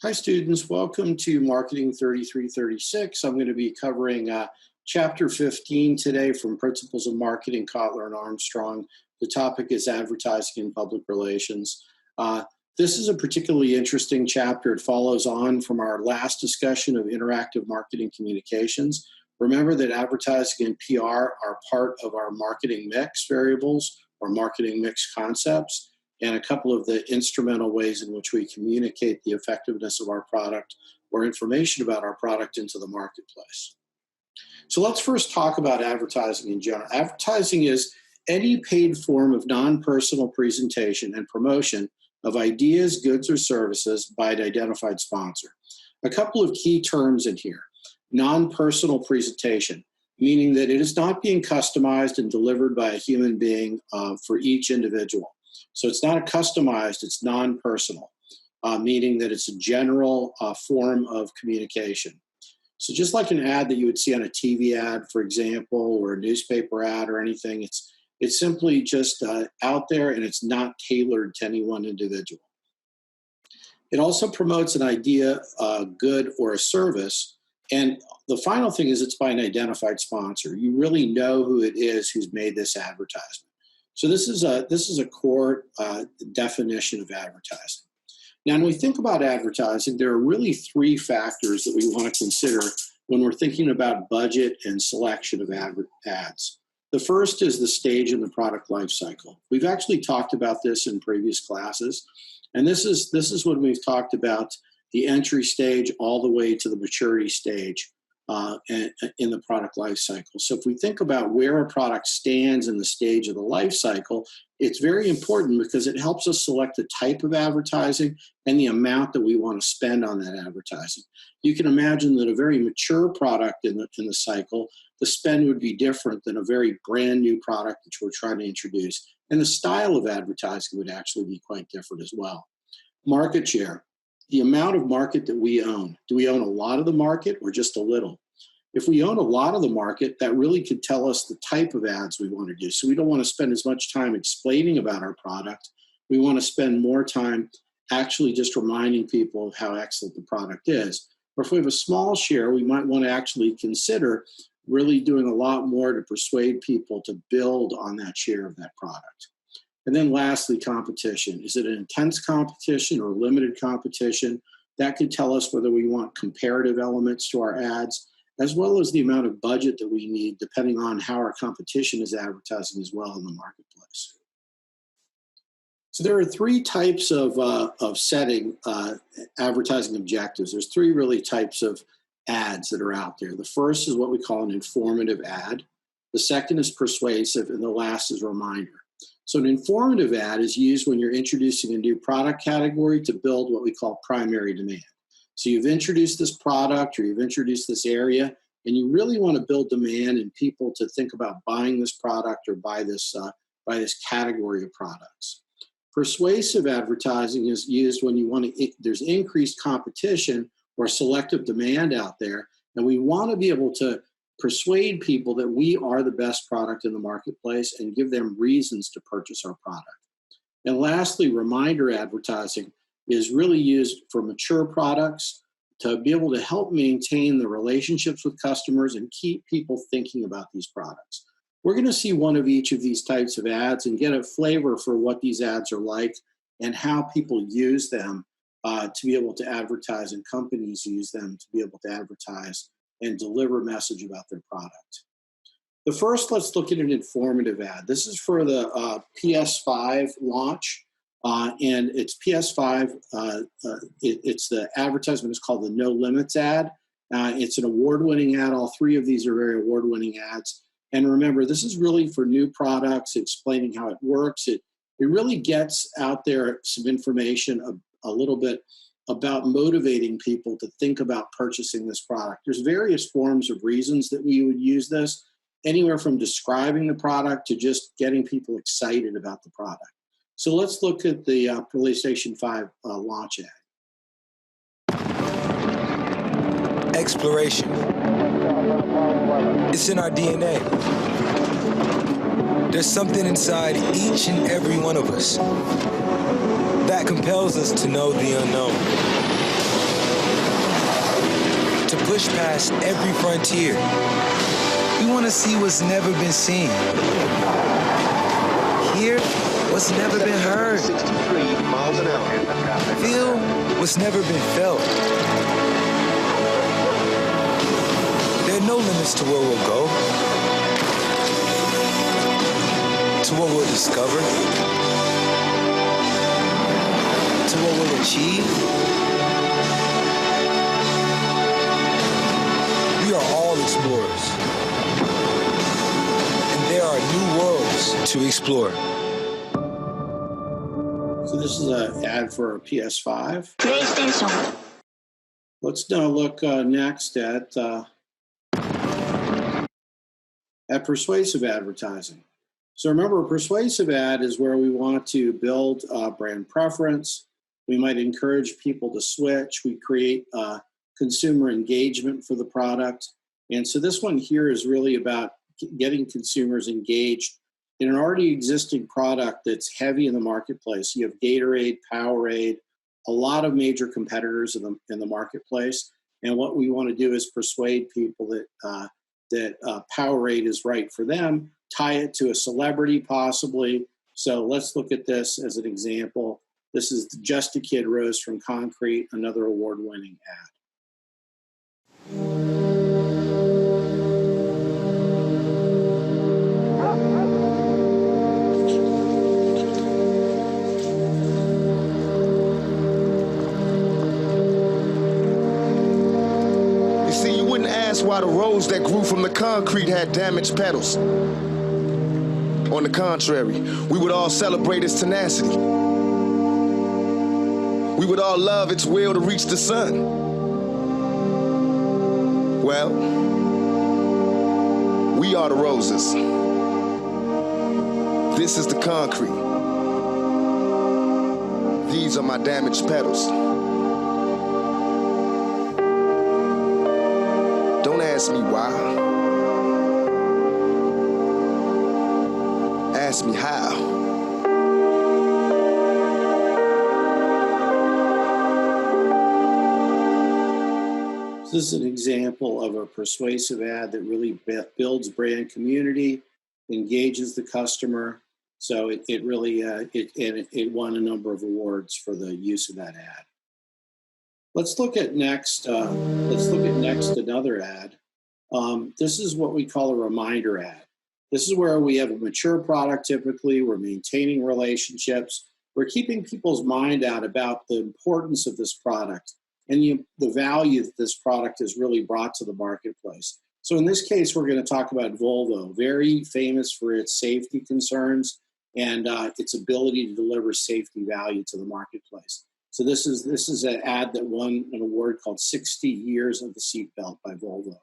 Hi, students. Welcome to Marketing 3336. I'm going to be covering Chapter 15 today from Principles of Marketing, Kotler and Armstrong. The topic is advertising and public relations. This is a particularly interesting chapter. It follows on from our last discussion of interactive marketing communications. Remember that advertising and PR are part of our marketing mix variables or marketing mix concepts, and a couple of the instrumental ways in which we communicate the effectiveness of our product or information about our product into the marketplace. So let's first talk about advertising in general. Advertising is any paid form of non-personal presentation and promotion of ideas, goods, or services by an identified sponsor. A couple of key terms in here. Non-personal presentation, meaning that it is not being customized and delivered by a human being for each individual. So it's not customized, it's non-personal, meaning that it's a general form of communication. So just like an ad that you would see on a TV ad, for example, or a newspaper ad or anything, it's simply just out there and it's not tailored to any one individual. It also promotes an idea, a good, or a service. And the final thing is it's by an identified sponsor. You really know who it is who's made this advertisement. So this is a core definition of advertising. Now, when we think about advertising, there are really three factors that we want to consider when we're thinking about budget and selection of ads. The first is the stage in the product life cycle. We've actually talked about this in previous classes, and this is when we've talked about the entry stage all the way to the maturity stage in the product life cycle. So if we think about where a product stands in the stage of the life cycle, it's very important because it helps us select the type of advertising and the amount that we want to spend on that advertising. You can imagine that a very mature product in the cycle, the spend would be different than a very brand new product that we're trying to introduce. And the style of advertising would actually be quite different as well. Market share. The amount of market that we own. Do we own a lot of the market or just a little? If we own a lot of the market, that really could tell us the type of ads we want to do. So we don't want to spend as much time explaining about our product. We want to spend more time actually just reminding people of how excellent the product is. Or if we have a small share, we might want to actually consider really doing a lot more to persuade people to build on that share of that product. And then lastly, competition. Is it an intense competition or limited competition? That could tell us whether we want comparative elements to our ads, as well as the amount of budget that we need, depending on how our competition is advertising as well in the marketplace. So there are three types of setting advertising objectives. There's three really types of ads that are out there. The first is what we call an informative ad. The second is persuasive, and the last is reminder. So an informative ad is used when you're introducing a new product category to build what we call primary demand. So you've introduced this product or you've introduced this area, and you really want to build demand and people to think about buying this product or buy this category of products. Persuasive advertising is used when there's increased competition or selective demand out there, and we want to be able to persuade people that we are the best product in the marketplace and give them reasons to purchase our product. And lastly, reminder advertising is really used for mature products to be able to help maintain the relationships with customers and keep people thinking about these products. We're going to see one of each of these types of ads and get a flavor for what these ads are like and how people use them to be able to advertise, and companies use them to be able to advertise and deliver a message about their product. The first, let's look at an informative ad. This is for the PS5 launch, and it's PS5. It's the advertisement is called the No Limits ad. It's an award-winning ad. All three of these are very award-winning ads. And remember, this is really for new products, explaining how it works. It really gets out there some information a little bit about motivating people to think about purchasing this product. There's various forms of reasons that we would use this, anywhere from describing the product to just getting people excited about the product. So let's look at the PlayStation 5 launch ad. Exploration. It's in our DNA. There's something inside each and every one of us that compels us to know the unknown. to push past every frontier. We want to see what's never been seen. Hear what's never been heard. 63 miles an hour. Feel what's never been felt. There are no limits to where we'll go, to what we'll discover, to what we'll achieve. We are all explorers, and there are new worlds to explore. So this is an ad for a PS5. PlayStation. Let's now look next at persuasive advertising. So remember, a persuasive ad is where we want to build brand preference. We might encourage people to switch. We create consumer engagement for the product. And so this one here is really about getting consumers engaged in an already existing product that's heavy in the marketplace. You have Gatorade, Powerade, a lot of major competitors in the marketplace. And what we want to do is persuade people that Powerade is right for them, tie it to a celebrity possibly. So let's look at this as an example. This is Just a Kid Rose from Concrete, another award-winning ad. You see, you wouldn't ask why the rose that grew from the concrete had damaged petals. On the contrary, we would all celebrate its tenacity. We would all love its will to reach the sun. Well, we are the roses. This is the concrete. These are my damaged petals. Don't ask me why. Ask me how. This is an example of a persuasive ad that really builds brand community, engages the customer. So it really it won a number of awards for the use of that ad. Let's look at next. Another ad. This is what we call a reminder ad. This is where we have a mature product. Typically, we're maintaining relationships. We're keeping people's mind out about the importance of this product and the value that this product has really brought to the marketplace. So in this case, we're going to talk about Volvo, very famous for its safety concerns and its ability to deliver safety value to the marketplace. So this is an ad that won an award called 60 Years of the Seatbelt by Volvo.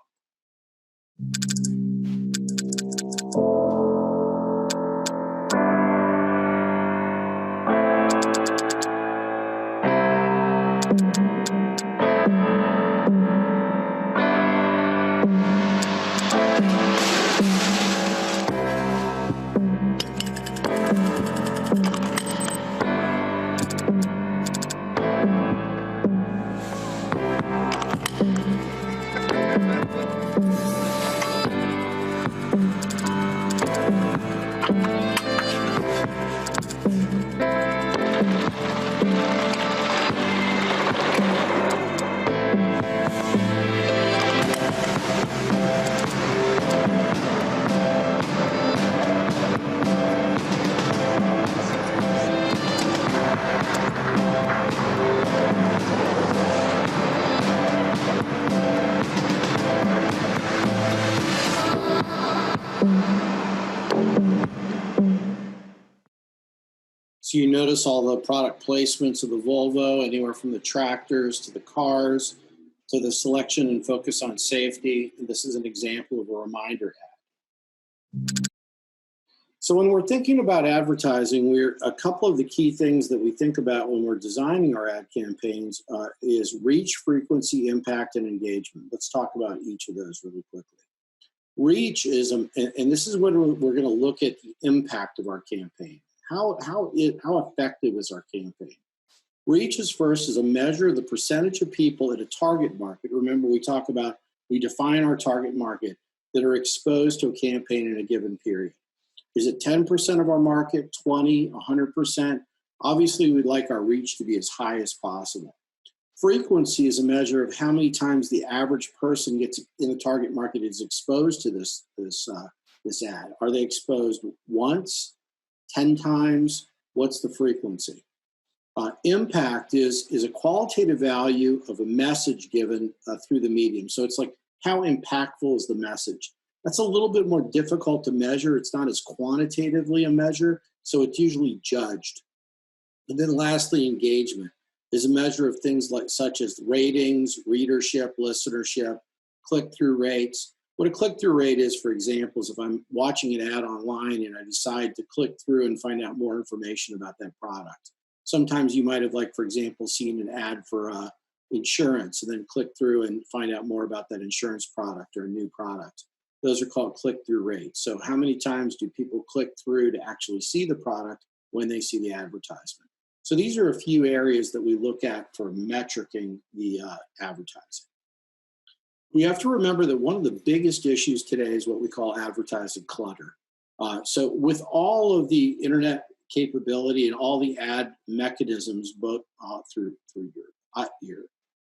So you notice all the product placements of the Volvo, anywhere from the tractors to the cars to the selection and focus on safety. And this is an example of a reminder ad. So when we're thinking about advertising, a couple of the key things that we think about when we're designing our ad campaigns is reach, frequency, impact, and engagement. Let's talk about each of those really quickly. Reach is, and this is when we're going to look at the impact of our campaign. How effective is our campaign? Reach is first is a measure of the percentage of people in a target market. Remember, we define our target market that are exposed to a campaign in a given period. Is it 10% of our market, 20, 100%? Obviously, we'd like our reach to be as high as possible. Frequency is a measure of how many times the average person gets in the target market is exposed to this ad. Are they exposed once, 10 times? What's the frequency? Impact is a qualitative value of a message given through the medium. So it's like, how impactful is the message? That's a little bit more difficult to measure. It's not as quantitatively a measure, so it's usually judged. And then lastly, engagement is a measure of things such as ratings, readership, listenership, click-through rates. What a click-through rate is, for example, is if I'm watching an ad online and I decide to click through and find out more information about that product. Sometimes you might have, for example, seen an ad for insurance and then click through and find out more about that insurance product or a new product. Those are called click-through rates. So how many times do people click through to actually see the product when they see the advertisement? So these are a few areas that we look at for metricing the advertising. We have to remember that one of the biggest issues today is what we call advertising clutter. So with all of the internet capability and all the ad mechanisms, both through your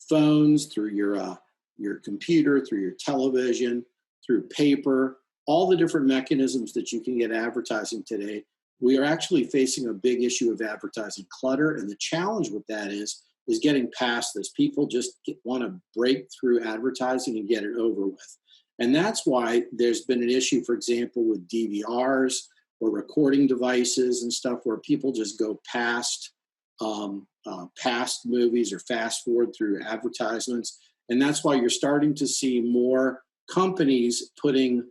phones, through your computer, through your television, through paper, all the different mechanisms that you can get advertising today, we are actually facing a big issue of advertising clutter. And the challenge with that is getting past this. People just want to break through advertising and get it over with. And that's why there's been an issue, for example, with DVRs or recording devices and stuff where people just go past movies or fast forward through advertisements. And that's why you're starting to see more companies putting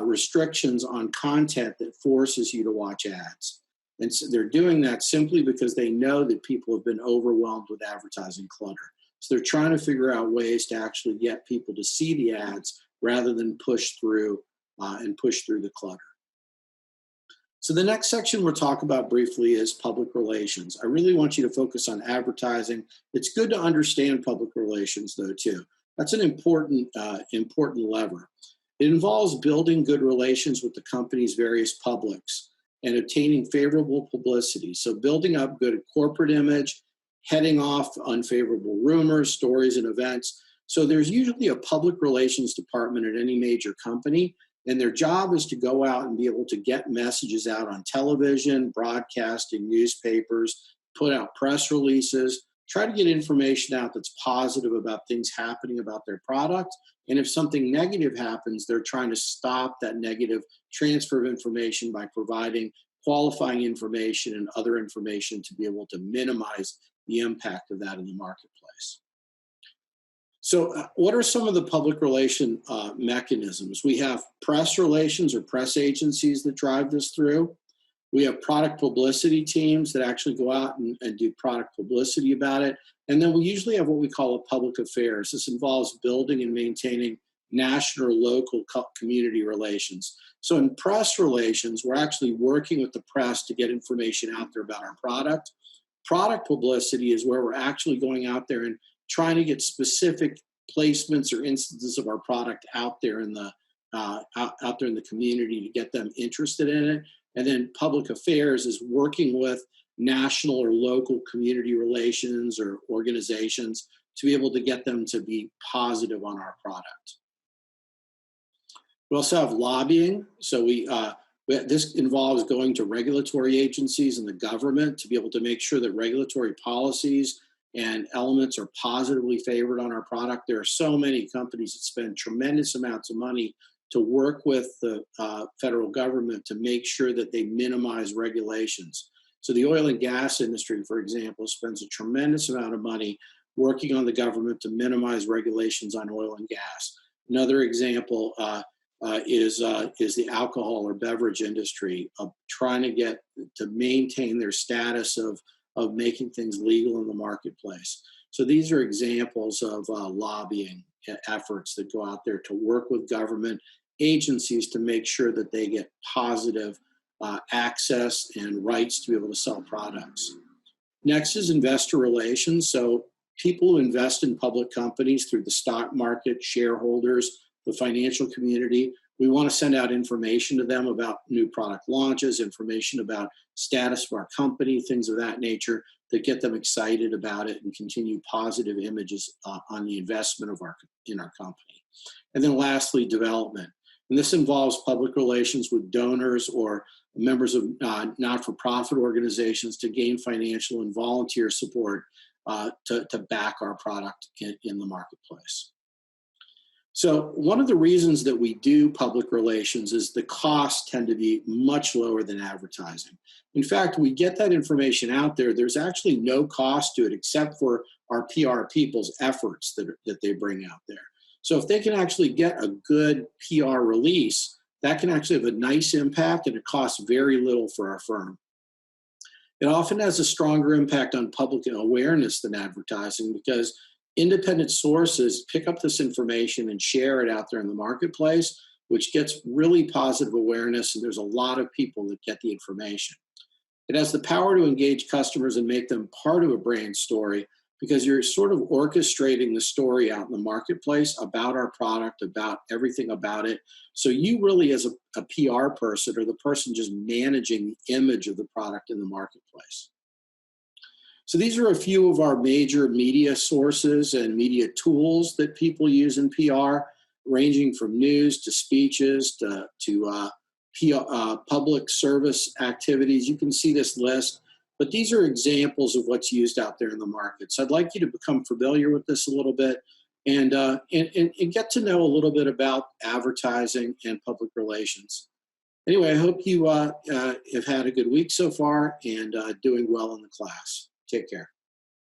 restrictions on content that forces you to watch ads. And so they're doing that simply because they know that people have been overwhelmed with advertising clutter. So they're trying to figure out ways to actually get people to see the ads rather than push through the clutter. So the next section we'll talk about briefly is public relations. I really want you to focus on advertising. It's good to understand public relations, though, too. That's an important lever. It involves building good relations with the company's various publics and obtaining favorable publicity. So building up good corporate image, heading off unfavorable rumors, stories, and events. So there's usually a public relations department at any major company, and their job is to go out and be able to get messages out on television, broadcasting, newspapers, put out press releases, try to get information out that's positive about things happening about their product. And if something negative happens, they're trying to stop that negative transfer of information by providing qualifying information and other information to be able to minimize the impact of that in the marketplace. So what are some of the public relation mechanisms? We have press relations or press agencies that drive this through. We have product publicity teams that actually go out and do product publicity about it. And then we usually have what we call a public affairs. This involves building and maintaining national or local community relations. So in press relations, we're actually working with the press to get information out there about our product. Product publicity is where we're actually going out there and trying to get specific placements or instances of our product out there in the community to get them interested in it. And then public affairs is working with national or local community relations or organizations to be able to get them to be positive on our product. We also have lobbying. So this involves going to regulatory agencies and the government to be able to make sure that regulatory policies and elements are positively favored on our product. There are so many companies that spend tremendous amounts of money to work with the federal government to make sure that they minimize regulations. So the oil and gas industry, for example, spends a tremendous amount of money working on the government to minimize regulations on oil and gas. Another example is the alcohol or beverage industry of trying to get to maintain their status of making things legal in the marketplace. So these are examples of lobbying efforts that go out there to work with government agencies to make sure that they get positive access and rights to be able to sell products. Next is investor relations. So people who invest in public companies through the stock market, shareholders, the financial community, we want to send out information to them about new product launches, information about status of our company, things of that nature that get them excited about it and continue positive images on the investment of in our company. And then lastly, development. And this involves public relations with donors or members of not-for-profit organizations to gain financial and volunteer support to back our product in the marketplace. So one of the reasons that we do public relations is the costs tend to be much lower than advertising. In fact, we get that information out there. There's actually no cost to it except for our PR people's efforts that they bring out there. So if they can actually get a good PR release, that can actually have a nice impact, and it costs very little for our firm. It often has a stronger impact on public awareness than advertising because independent sources pick up this information and share it out there in the marketplace, which gets really positive awareness, and there's a lot of people that get the information. It has the power to engage customers and make them part of a brand story because you're sort of orchestrating the story out in the marketplace about our product, about everything about it. So you really, as a PR person, are the person just managing the image of the product in the marketplace. So these are a few of our major media sources and media tools that people use in PR, ranging from news to speeches to public service activities. You can see this list, but these are examples of what's used out there in the market. So I'd like you to become familiar with this a little bit and get to know a little bit about advertising and public relations. Anyway, I hope you have had a good week so far and doing well in the class. Take care.